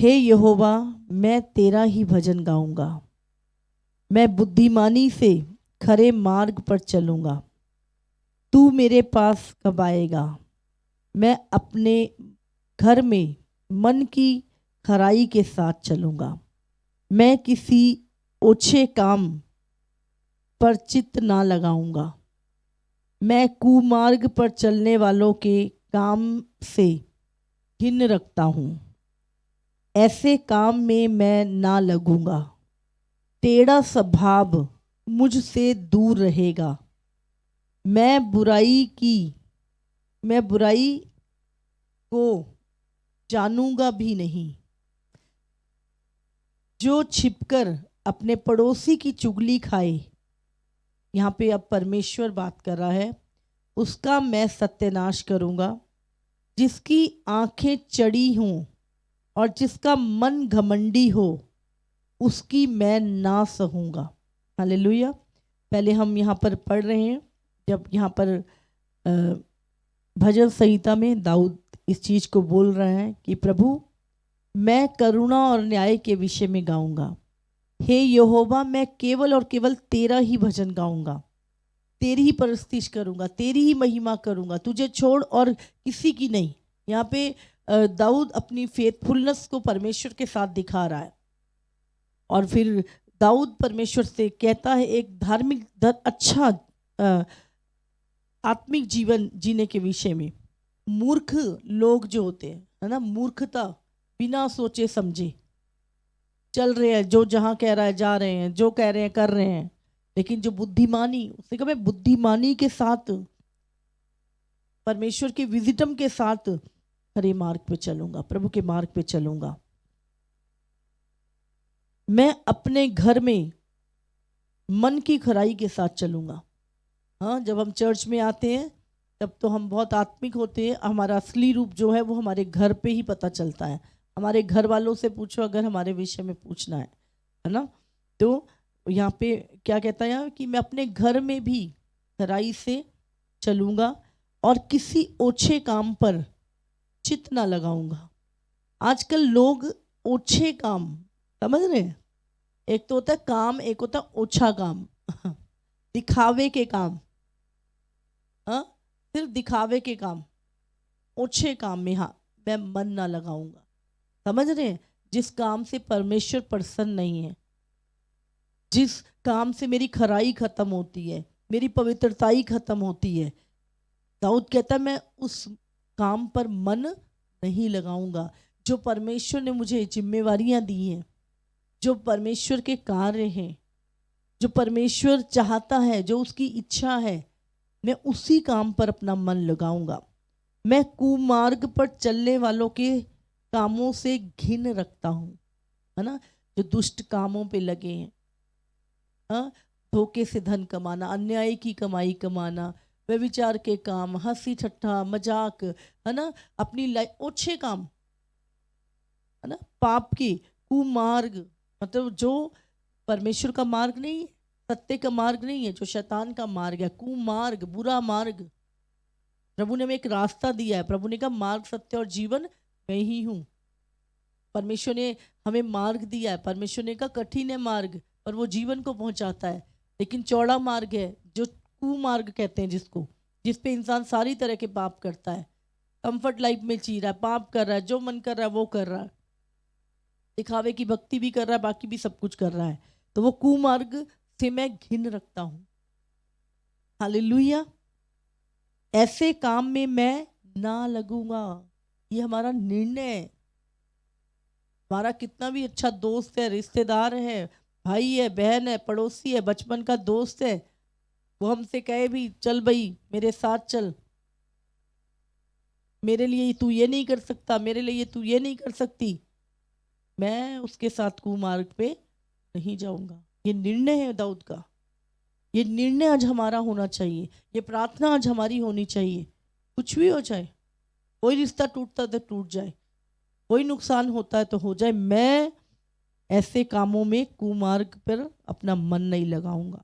हे यहोवा, मैं तेरा ही भजन गाऊंगा। मैं बुद्धिमानी से खरे मार्ग पर चलूंगा। तू मेरे पास कब आएगा? मैं अपने घर में मन की खराई के साथ चलूंगा। मैं किसी ओछे काम पर चित्त ना लगाऊंगा। मैं कुमार्ग पर चलने वालों के काम से घिन रखता हूँ। ऐसे काम में मैं ना लगूंगा। टेढ़ा स्वभाव मुझसे दूर रहेगा। मैं बुराई को जानूंगा भी नहीं। जो छिपकर अपने पड़ोसी की चुगली खाए, यहाँ पे अब परमेश्वर बात कर रहा है, उसका मैं सत्यानाश करूंगा। जिसकी आंखें चढ़ी हों और जिसका मन घमंडी हो, उसकी मैं ना सहूंगा। हालेलुया। पहले हम यहाँ पर पढ़ रहे हैं, जब यहाँ पर भजन संहिता में दाऊद इस चीज को बोल रहे हैं कि प्रभु, मैं करुणा और न्याय के विषय में गाऊंगा। हे यहोवा, मैं केवल और केवल तेरा ही भजन गाऊंगा, तेरी ही परस्तिश करूंगा, तेरी ही महिमा करूंगा, तुझे छोड़ और किसी की नहीं। यहाँ पे दाऊद अपनी फेथफुलनेस को परमेश्वर के साथ दिखा रहा है। और फिर दाऊद परमेश्वर से कहता है एक धार्मिक अच्छा आत्मिक जीवन जीने के विषय में। मूर्ख लोग जो होते हैं, है ना, मूर्खता, बिना सोचे समझे चल रहे हैं, जो जहां कह रहा है जा रहे हैं, जो कह रहे हैं कर रहे हैं। लेकिन जो बुद्धिमानी, उसने कहा मैं बुद्धिमानी के साथ, परमेश्वर के विजिटम के साथ हरे मार्ग पे चलूंगा, प्रभु के मार्ग पे चलूंगा। मैं अपने घर में मन की खराई के साथ चलूंगा। हाँ, जब हम चर्च में आते हैं तब तो हम बहुत आत्मिक होते हैं। हमारा असली रूप जो है वो हमारे घर पे ही पता चलता है। हमारे घर वालों से पूछो, अगर हमारे विषय में पूछना है ना। तो यहाँ पे क्या कहता है कि मैं अपने घर में भी खराई से चलूंगा और किसी ओछे काम पर चित्त ना लगाऊंगा। आजकल लोग ओछे काम, समझ रहे हैं, एक तो होता है काम, एक होता है ओछा काम दिखावे के काम। हाँ, सिर्फ दिखावे के काम, ओछे काम में हाँ मैं मन ना लगाऊंगा। समझ रहे हैं? जिस काम से परमेश्वर प्रसन्न नहीं है, जिस काम से मेरी खराई खत्म होती है, मेरी पवित्रताई खत्म होती है, दाऊद कहता है मैं उस काम पर मन नहीं लगाऊंगा। जो परमेश्वर ने मुझे जिम्मेवारियां दी हैं, जो परमेश्वर के कार्य हैं, जो परमेश्वर चाहता है, जो उसकी इच्छा है, मैं उसी काम पर अपना मन लगाऊंगा। मैं कुमार्ग पर चलने वालों के कामों से घिन रखता हूं, है ना, जो दुष्ट कामों पे लगे हैं। हाँ, धोखे से धन कमाना, अन्याय की कमाई कमाना, व्यभिचार के काम, हंसी ठट्ठा मजाक, है ना, अपनी लाइफ ओछे काम, है ना, पाप की कुमार्ग, मतलब जो परमेश्वर का मार्ग नहीं है, सत्य का मार्ग नहीं है, जो शैतान का मार्ग है, कुमार्ग, बुरा मार्ग। प्रभु ने हमें एक रास्ता दिया है। प्रभु ने कहा मार्ग, सत्य और जीवन मैं ही हूँ। परमेश्वर ने हमें मार्ग दिया है। परमेश्वर ने कहा कठिन है मार्ग, पर वो जीवन को पहुंचाता है। लेकिन चौड़ा मार्ग है जो कुमार्ग कहते हैं, जिसको, जिस पे इंसान सारी तरह के पाप करता है, कंफर्ट लाइफ में जी रहा है, पाप कर रहा है, जो मन कर रहा है वो कर रहा है, दिखावे की भक्ति भी कर रहा है, बाकी भी सब कुछ कर रहा है। तो वो कुमार्ग से मैं घिन रखता हूं। हालेलुया। ऐसे काम में मैं ना लगूंगा। ये हमारा निर्णय है। हमारा कितना भी अच्छा दोस्त है, रिश्तेदार है, भाई है, बहन है, पड़ोसी है, बचपन का दोस्त है, वो हमसे कहे भी चल भाई मेरे साथ चल, मेरे लिए तू ये नहीं कर सकता, मेरे लिए तू ये नहीं कर सकती, मैं उसके साथ कुमार्ग पे नहीं जाऊंगा। ये निर्णय है दाऊद का। ये निर्णय आज हमारा होना चाहिए। ये प्रार्थना आज हमारी होनी चाहिए। कुछ भी हो जाए, कोई रिश्ता टूटता तो टूट जाए, कोई नुकसान होता है तो हो जाए, मैं ऐसे कामों में कुमार्ग पर अपना मन नहीं लगाऊंगा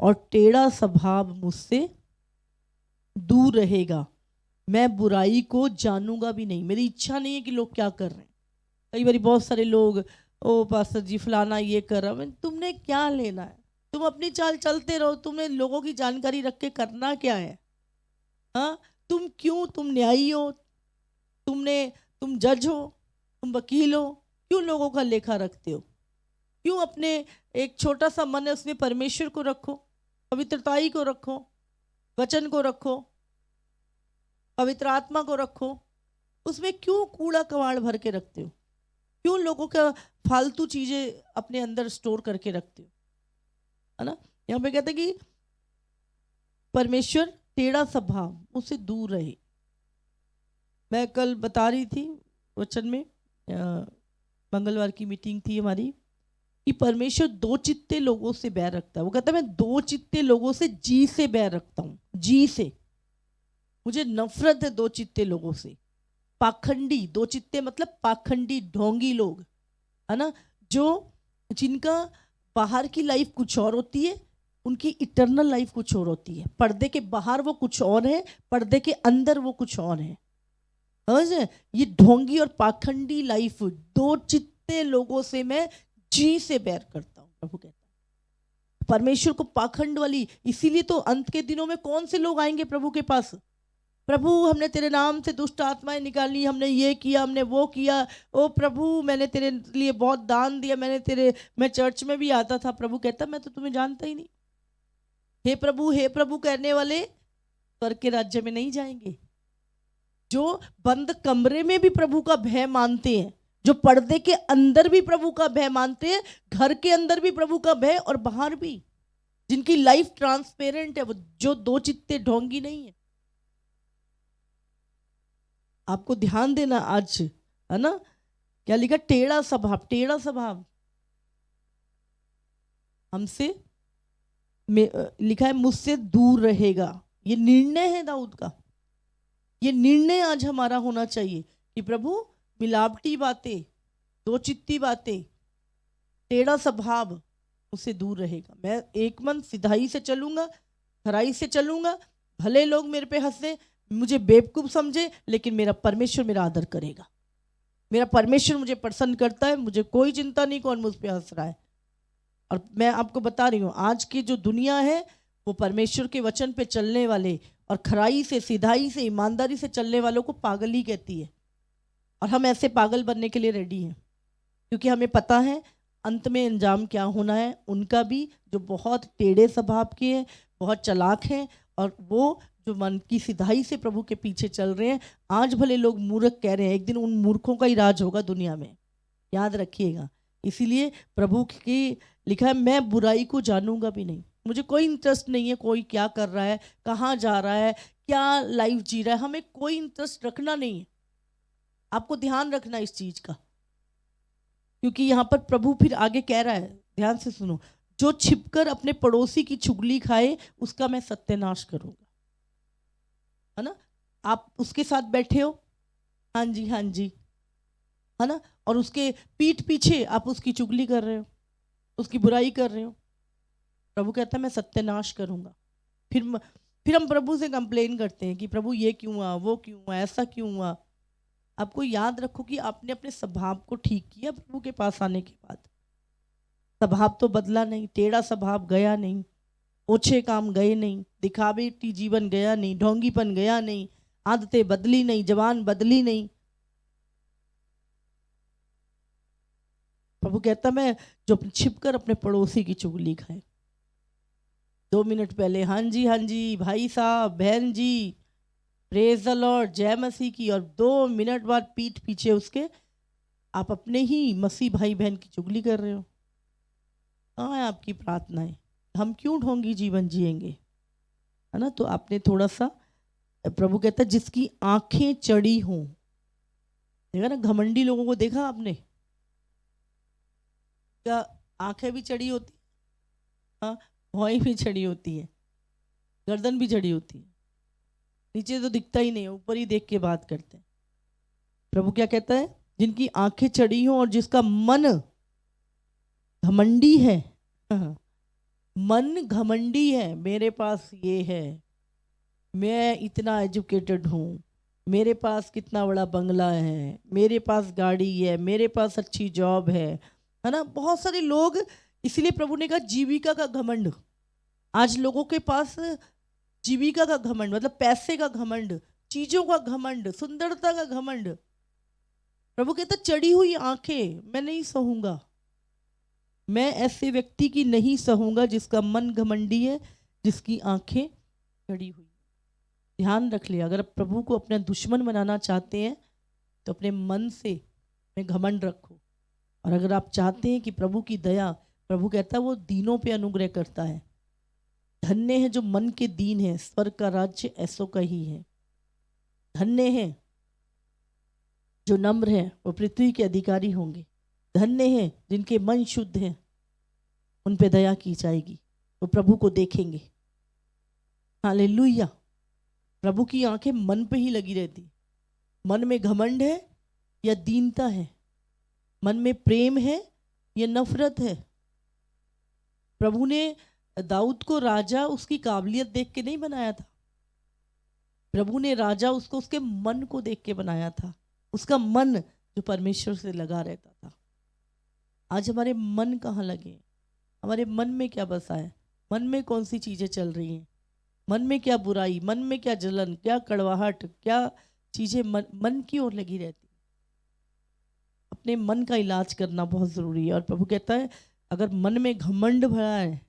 और टेढ़ा स्वभाव मुझसे दूर रहेगा। मैं बुराई को जानूंगा भी नहीं। मेरी इच्छा नहीं है कि लोग क्या कर रहे हैं, कई बार बहुत सारे लोग, ओ पास्टर जी फलाना ये कर रहा है, तुमने क्या लेना है, तुम अपनी चाल चलते रहो, तुम्हें लोगों की जानकारी रख के करना क्या है? हाँ, तुम न्यायी हो, तुम जज हो, तुम वकील हो, क्यों लोगों का लेखा रखते हो? क्यों अपने एक छोटा सा मन है उसमें परमेश्वर को रखो, पवित्रताई को रखो, वचन को रखो, पवित्र आत्मा को रखो, उसमें क्यों कूड़ा कबाड़ भर के रखते हो? क्यों लोगों का फालतू चीजें अपने अंदर स्टोर करके रखते हो? है ना? यहाँ पे कहते कि परमेश्वर टेढ़ा स्वभाव, उससे दूर रहे। मैं कल बता रही थी वचन में, मंगलवार की मीटिंग थी हमारी, कि परमेश्वर दो चित्ते लोगों से बैर रखता है। वो कहता है मैं दो चित्ते लोगों से जी से बैर रखता हूँ, जी से। मुझे नफरत है दो चित्ते लोगों से। पाखंडी, दो चित्ते मतलब पाखंडी, ढोंगी लोग, है ना, जो जिनका बाहर की लाइफ कुछ और होती है, उनकी इटर्नल लाइफ कुछ और होती है। पर्दे के बाहर वो कुछ और है, पर्दे के अंदर वो कुछ और है। समझे? ये ढोंगी और पाखंडी लाइफ, दो चित्ते लोगों से मैं जी से बैर करता हूँ, प्रभु कहता है। परमेश्वर को पाखंड वाली, इसीलिए तो अंत के दिनों में कौन से लोग आएंगे प्रभु के पास? प्रभु हमने तेरे नाम से दुष्ट आत्माएं निकाली, हमने ये किया, हमने वो किया, ओ प्रभु मैंने तेरे लिए बहुत दान दिया, मैं चर्च में भी आता था। प्रभु कहता मैं तो तुम्हें जानता ही नहीं। हे प्रभु कहने वाले स्वर्ग के राज्य में नहीं जाएंगे। जो बंद कमरे में भी प्रभु का भय मानते हैं, जो पर्दे के अंदर भी प्रभु का भय मानते हैं, घर के अंदर भी प्रभु का भय और बाहर भी, जिनकी लाइफ ट्रांसपेरेंट है, वो जो दो चित्ते ढोंगी नहीं है। आपको ध्यान देना आज, है ना, क्या लिखा? टेढ़ा स्वभाव, टेढ़ा स्वभाव हमसे लिखा है मुझसे दूर रहेगा। ये निर्णय है दाऊद का, ये निर्णय आज हमारा होना चाहिए कि प्रभु मिलावटी बातें, दो चित्ती बातें, टेढ़ा स्वभाव उससे दूर रहेगा। मैं एक मन सिधाई से चलूंगा, खराई से चलूंगा, भले लोग मेरे पे हंसे, मुझे बेवकूफ समझे, लेकिन मेरा परमेश्वर मेरा आदर करेगा। मेरा परमेश्वर मुझे प्रसन्न करता है, मुझे कोई चिंता नहीं कौन मुझ पे हंस रहा है। और मैं आपको बता रही हूँ, आज की जो दुनिया है वो परमेश्वर के वचन पे चलने वाले और खराई से, सिधाई से, ईमानदारी से चलने वालों को पागल ही कहती है। और हम ऐसे पागल बनने के लिए रेडी हैं, क्योंकि हमें पता है अंत में अंजाम क्या होना है उनका भी, जो बहुत टेढ़े स्वभाव के हैं, बहुत चालाक हैं, और वो जो मन की सिधाई से प्रभु के पीछे चल रहे हैं। आज भले लोग मूर्ख कह रहे हैं, एक दिन उन मूर्खों का ही राज होगा दुनिया में, याद रखिएगा। इसीलिए प्रभु की लिखा है मैं बुराई को जानूंगा भी नहीं। मुझे कोई इंटरेस्ट नहीं है कोई क्या कर रहा है, कहाँ जा रहा है, क्या लाइफ जी रहा है, हमें कोई इंटरेस्ट रखना नहीं है। आपको ध्यान रखना इस चीज का, क्योंकि यहाँ पर प्रभु फिर आगे कह रहा है, ध्यान से सुनो, जो छिपकर अपने पड़ोसी की चुगली खाए उसका मैं सत्यानाश करूंगा। है ना? आप उसके साथ बैठे हो, हाँ जी हाँ जी, है ना, और उसके पीठ पीछे आप उसकी चुगली कर रहे हो, उसकी बुराई कर रहे हो। प्रभु कहता है मैं सत्यानाश करूंगा। फिर हम प्रभु से कंप्लेन करते हैं कि प्रभु ये क्यों हुआ, वो क्यों हुआ, ऐसा क्यों हुआ। आपको याद रखो कि आपने अपने स्वभाव को ठीक किया प्रभु के पास आने के बाद। स्वभाव तो बदला नहीं, टेढ़ा स्वभाव गया नहीं, ओछे काम गए नहीं, दिखावटी जीवन गया नहीं, ढोंगीपन गया नहीं, आदतें बदली नहीं, जबान बदली नहीं। प्रभु कहता मैं जो छिपकर अपने पड़ोसी की चुगली खाए, 2 मिनट पहले हाँ जी भाई साहब बहन जी प्रेज द लॉर्ड जय मसीह की, और 2 मिनट बाद पीठ पीछे उसके आप अपने ही मसीह भाई बहन की चुगली कर रहे हो। कहाँ है आपकी प्रार्थनाएं? हम क्यों ढोंगी जीवन जिएंगे, है ना? तो आपने थोड़ा सा, प्रभु कहता है जिसकी आंखें चढ़ी हों, देखा ना, घमंडी लोगों को देखा आपने, क्या आंखें भी चढ़ी होती, हाँ, भौएं भी चढ़ी होती है, गर्दन भी चढ़ी होती है, नीचे तो दिखता ही नहीं, ऊपर ही देख के बात करते हैं। प्रभु क्या कहता है? जिनकी आंखें चढ़ी हों और जिसका मन घमंडी है, मन घमंडी है, मेरे पास ये है, मैं इतना एजुकेटेड हूँ, मेरे पास कितना बड़ा बंगला है, मेरे पास गाड़ी है, मेरे पास अच्छी जॉब है ना। बहुत सारे लोग, इसलिए प्रभु ने कहा जीविका का घमंड। आज लोगों के पास जीविका का घमंड, मतलब पैसे का घमंड, चीजों का घमंड, सुंदरता का घमंड। प्रभु कहता चढ़ी हुई आंखें मैं नहीं सहूंगा, मैं ऐसे व्यक्ति की नहीं सहूंगा जिसका मन घमंडी है, जिसकी आंखें चढ़ी हुई। ध्यान रख लिया, अगर आप प्रभु को अपना दुश्मन बनाना चाहते हैं तो अपने मन से में घमंड रखो। और अगर आप चाहते हैं कि प्रभु की दया, प्रभु कहता है वो दीनों पे अनुग्रह करता है। धन्य है जो मन के दीन है, स्वर्ग का राज्य ऐसों का ही है। धन्य है जो नम्र है, वो पृथ्वी के अधिकारी होंगे। धन्य है जिनके मन शुद्ध हैं, उन पे दया की जाएगी, वो प्रभु को देखेंगे। हालेलुया। प्रभु की आंखें मन पे ही लगी रहती। मन में घमंड है या दीनता है, मन में प्रेम है या नफरत है। प्रभु ने दाऊद को राजा उसकी काबिलियत देख के नहीं बनाया था, प्रभु ने राजा उसको उसके मन को देख के बनाया था, उसका मन जो परमेश्वर से लगा रहता था। आज हमारे मन कहाँ लगे, हमारे मन में क्या बसा है, मन में कौन सी चीजें चल रही हैं, मन में क्या बुराई, मन में क्या जलन, क्या कड़वाहट, क्या चीजें मन की ओर लगी रहती। अपने मन का इलाज करना बहुत जरूरी है। और प्रभु कहता है अगर मन में घमंड भरा है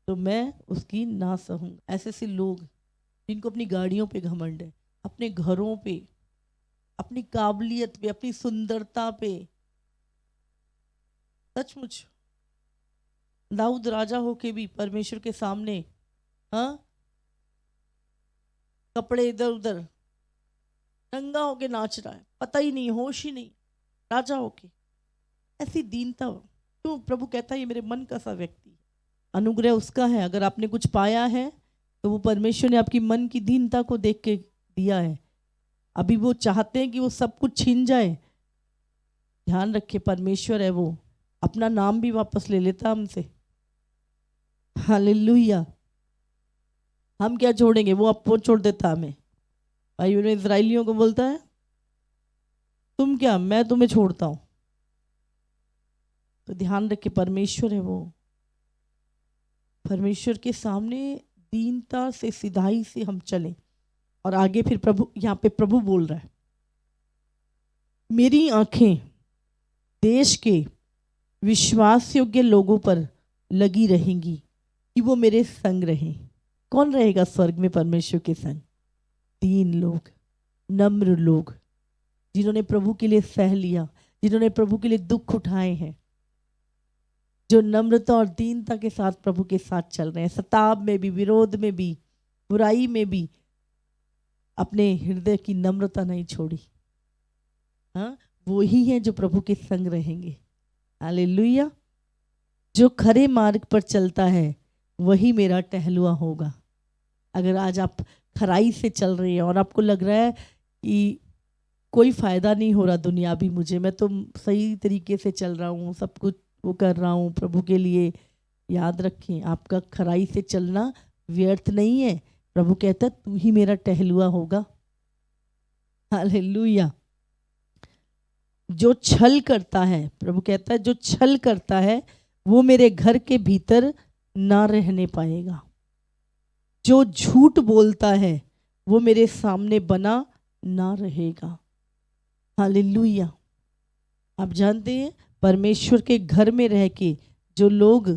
तो मैं उसकी ना सहूंगा। ऐसे ऐसे लोग जिनको अपनी गाड़ियों पे घमंड है, अपने घरों पे, अपनी काबिलियत पे, अपनी सुंदरता पे। सचमुच दाऊद राजा होके भी परमेश्वर के सामने कपड़े इधर उधर नंगा होके नाच रहा है, पता ही नहीं, होश ही नहीं, राजा होके। ऐसी दीनता क्यों? प्रभु कहता है ये मेरे मन का सा व्यक्ति है। अनुग्रह उसका है। अगर आपने कुछ पाया है तो वो परमेश्वर ने आपकी मन की दीनता को देख के दिया है। अभी वो चाहते हैं कि वो सब कुछ छीन जाए। ध्यान रखे, परमेश्वर है वो, अपना नाम भी वापस ले लेता हमसे। हालेलुया। हम क्या छोड़ेंगे, वो आपको छोड़ देता हमें। भाई उन्हें इजराइलियों को बोलता है तुम क्या, मैं तुम्हें छोड़ता हूं। तो ध्यान रखे, परमेश्वर है वो। परमेश्वर के सामने दीनता से, सिधाई से हम चलें। और आगे फिर प्रभु, यहाँ पे प्रभु बोल रहा है मेरी आंखें देश के विश्वास योग्य लोगों पर लगी रहेंगी कि वो मेरे संग रहें। कौन रहेगा स्वर्ग में परमेश्वर के संग? दीन लोग, नम्र लोग, जिन्होंने प्रभु के लिए सह लिया, जिन्होंने प्रभु के लिए दुख उठाए हैं, जो नम्रता और दीनता के साथ प्रभु के साथ चल रहे हैं। सताव में भी, विरोध में भी, बुराई में भी अपने हृदय की नम्रता नहीं छोड़ी। हाँ, वो ही है जो प्रभु के संग रहेंगे। हालेलुया। जो खरे मार्ग पर चलता है वही मेरा टहलुआ होगा। अगर आज आप खराई से चल रहे हैं और आपको लग रहा है कि कोई फायदा नहीं हो रहा दुनियावी मुझे, मैं तो सही तरीके से चल रहा हूँ, सब कुछ वो कर रहा हूँ प्रभु के लिए, याद रखें आपका खराई से चलना व्यर्थ नहीं है। प्रभु कहता है तू ही मेरा टहलुआ होगा। हालेलुया। जो छल करता है, प्रभु कहता है जो छल करता है वो मेरे घर के भीतर ना रहने पाएगा। जो झूठ बोलता है वो मेरे सामने बना ना रहेगा। हालेलुया। आप जानते हैं परमेश्वर के घर में रह के जो लोग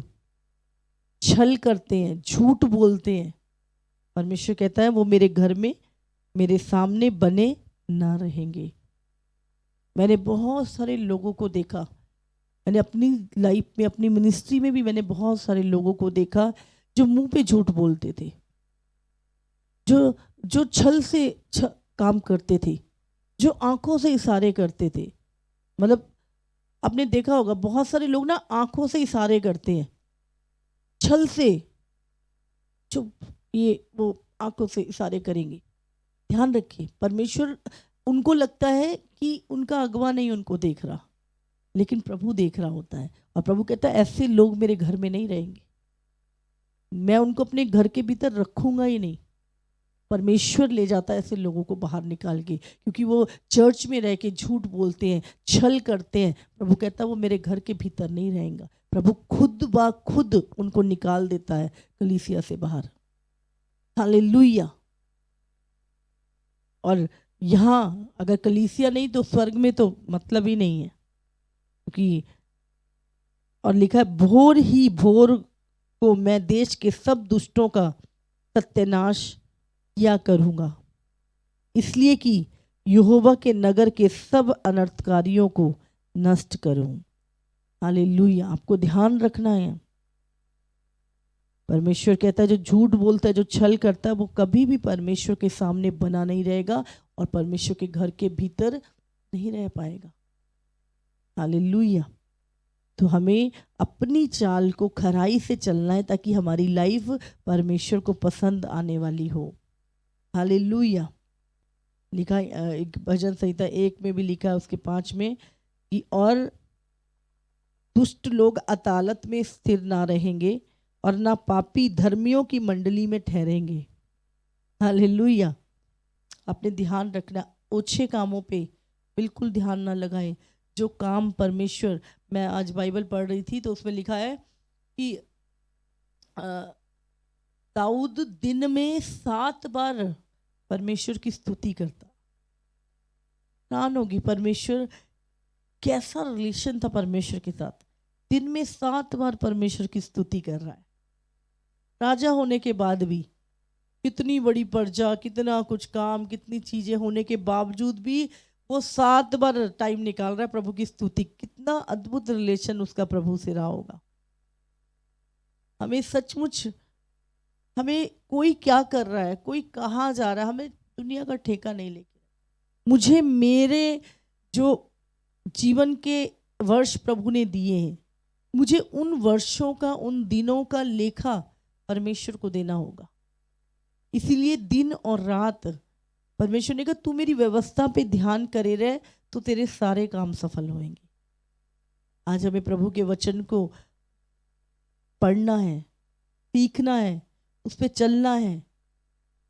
छल करते हैं, झूठ बोलते हैं, परमेश्वर कहता है वो मेरे घर में, मेरे सामने बने ना रहेंगे। मैंने बहुत सारे लोगों को देखा, मैंने अपनी लाइफ में, अपनी मिनिस्ट्री में भी मैंने बहुत सारे लोगों को देखा जो मुंह पे झूठ बोलते थे, जो छल से काम करते थे, जो आंखों से इशारे करते थे। मतलब आपने देखा होगा बहुत सारे लोग ना आंखों से इशारे करते हैं, छल से, जो ये वो आंखों से इशारे करेंगे। ध्यान रखिए, परमेश्वर, उनको लगता है कि उनका अगवा नहीं उनको देख रहा, लेकिन प्रभु देख रहा होता है। और प्रभु कहता है ऐसे लोग मेरे घर में नहीं रहेंगे, मैं उनको अपने घर के भीतर रखूंगा ही नहीं। परमेश्वर ले जाता है ऐसे लोगों को बाहर निकाल के, क्योंकि वो चर्च में रह के झूठ बोलते हैं, छल करते हैं। प्रभु कहता है वो मेरे घर के भीतर नहीं रहेगा। प्रभु खुद ब खुद उनको निकाल देता है कलीसिया से बाहर। हालेलुया। और यहाँ अगर कलीसिया नहीं तो स्वर्ग में तो मतलब ही नहीं है, क्योंकि और लिखा है भोर ही भोर को मैं देश के सब दुष्टों का सत्यानाश किया करूँगा, इसलिए कि यहोवा के नगर के सब अनर्थकारियों को नष्ट करूँ। हालेलुया। आपको ध्यान रखना है, परमेश्वर कहता है जो झूठ बोलता है, जो छल करता है, वो कभी भी परमेश्वर के सामने बना नहीं रहेगा और परमेश्वर के घर के भीतर नहीं रह पाएगा। हालेलुया। तो हमें अपनी चाल को खराई से चलना है ताकि हमारी लाइफ परमेश्वर को पसंद आने वाली हो। हालेलुया। लिखा एक भजन संहिता 1 में भी लिखा है, उसके 5 में कि और दुष्ट लोग अदालत में स्थिर ना रहेंगे और ना पापी धर्मियों की मंडली में ठहरेंगे। हालेलुया। अपने ध्यान रखना, ओछे कामों पे बिल्कुल ध्यान ना लगाएं। जो काम परमेश्वर, मैं आज बाइबल पढ़ रही थी तो उसमें लिखा है कि दाऊद दिन में 7 बार परमेश्वर की स्तुति करता। हैरान होगी परमेश्वर, कैसा रिलेशन था परमेश्वर के साथ। दिन में 7 बार परमेश्वर की स्तुति कर रहा है। राजा होने के बाद भी, कितनी बड़ी प्रजा, कितना कुछ काम, कितनी चीजें होने के बावजूद भी वो 7 बार टाइम निकाल रहा है प्रभु की स्तुति। कितना अद्भुत रिलेशन उसका प्रभु से रहा होगा। हमें सचमुच, हमें कोई क्या कर रहा है, कोई कहाँ जा रहा है, हमें दुनिया का ठेका नहीं लेके। मुझे मेरे जो जीवन के वर्ष प्रभु ने दिए हैं, मुझे उन वर्षों का, उन दिनों का लेखा परमेश्वर को देना होगा। इसीलिए दिन और रात परमेश्वर ने कहा तू मेरी व्यवस्था पे ध्यान करे रहे तो तेरे सारे काम सफल होंगे। आज हमें प्रभु के वचन को पढ़ना है, सीखना है, उस पर चलना है,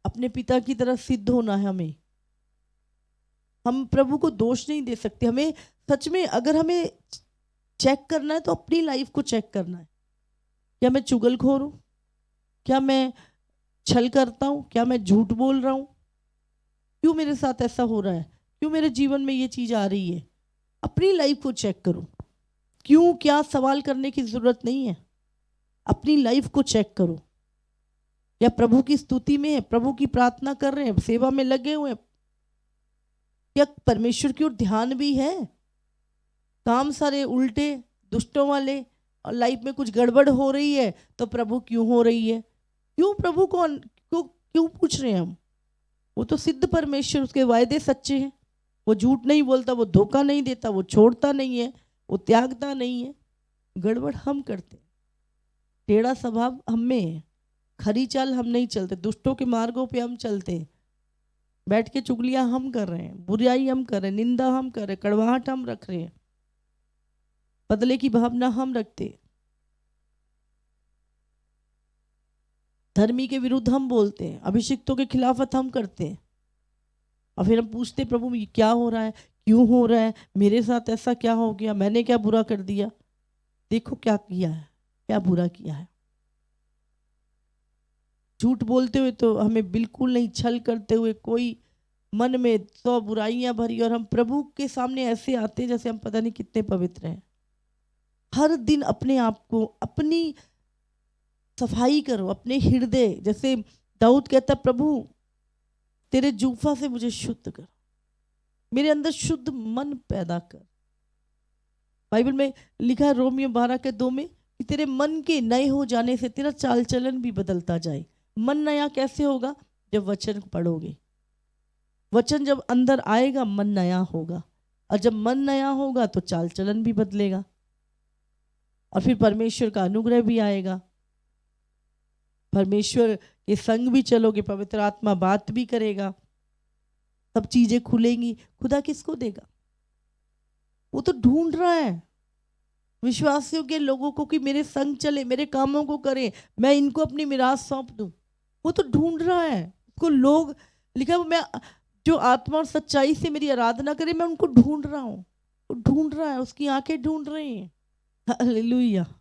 अपने पिता की तरह सिद्ध होना है। हम प्रभु को दोष नहीं दे सकते। हमें सच में अगर हमें चेक करना है तो अपनी लाइफ को चेक करना है। क्या मैं चुगलखोर हूँ? क्या मैं छल करता हूँ? क्या मैं झूठ बोल रहा हूँ? क्यों मेरे साथ ऐसा हो रहा है? क्यों मेरे जीवन में ये चीज़ आ रही है? अपनी लाइफ को चेक करो। क्यों, क्या सवाल करने की ज़रूरत नहीं है। अपनी लाइफ को चेक करो। या प्रभु की स्तुति में है, प्रभु की प्रार्थना कर रहे हैं, सेवा में लगे हुए हैं, या परमेश्वर की ओर ध्यान भी है? काम सारे उल्टे, दुष्टों वाले, और लाइफ में कुछ गड़बड़ हो रही है तो प्रभु क्यों हो रही है? क्यों प्रभु को क्यों पूछ रहे हैं हम? वो तो सिद्ध परमेश्वर, उसके वायदे सच्चे हैं। वो झूठ नहीं बोलता, वो धोखा नहीं देता, वो छोड़ता नहीं है, वो त्यागता नहीं है। गड़बड़ हम करते हैं, टेढ़ा स्वभाव हम में है, खरी चाल हम नहीं चलते, दुष्टों के मार्गों पे हम चलते हैं, बैठ के चुगलियां हम कर रहे हैं, बुराई हम कर रहे हैं, निंदा हम कर रहे हैं, कड़वाहट हम रख रहे हैं, बदले की भावना हम रखते, धर्मी के विरुद्ध हम बोलते हैं, अभिषिक्तों के खिलाफत हम करते हैं। और फिर हम पूछते प्रभु ये क्या हो रहा है, क्यों हो रहा है, मेरे साथ ऐसा क्या हो गया, मैंने क्या बुरा कर दिया? देखो क्या किया है, क्या बुरा किया है। झूठ बोलते हुए तो हमें बिल्कुल नहीं, छल करते हुए कोई, मन में 100 बुराइयां भरी, और हम प्रभु के सामने ऐसे आते हैं जैसे हम पता नहीं कितने पवित्र हैं। हर दिन अपने आप को, अपनी सफाई करो, अपने हृदय। जैसे दाऊद कहता प्रभु तेरे जूफा से मुझे शुद्ध कर, मेरे अंदर शुद्ध मन पैदा कर। बाइबल में लिखा है रोमियो 12:2 में कि तेरे मन के नए हो जाने से तेरा चाल चलन भी बदलता जाए। मन नया कैसे होगा? जब वचन पढ़ोगे, वचन जब अंदर आएगा मन नया होगा, और जब मन नया होगा तो चाल चलन भी बदलेगा, और फिर परमेश्वर का अनुग्रह भी आएगा। परमेश्वर के संग भी चलोगे, पवित्र आत्मा बात भी करेगा, सब चीजें खुलेंगी। खुदा किसको देगा? वो तो ढूंढ रहा है विश्वासियों के लोगों को कि मेरे संग चले, मेरे कामों को करें, मैं इनको अपनी मिरास सौंप दूं। वो तो ढूंढ रहा है, को लोग लिखा, मैं जो आत्मा और सच्चाई से मेरी आराधना करे, मैं उनको ढूंढ रहा हूँ, वो ढूंढ रहा है, उसकी आंखें ढूंढ रही हैं। हालेलुया।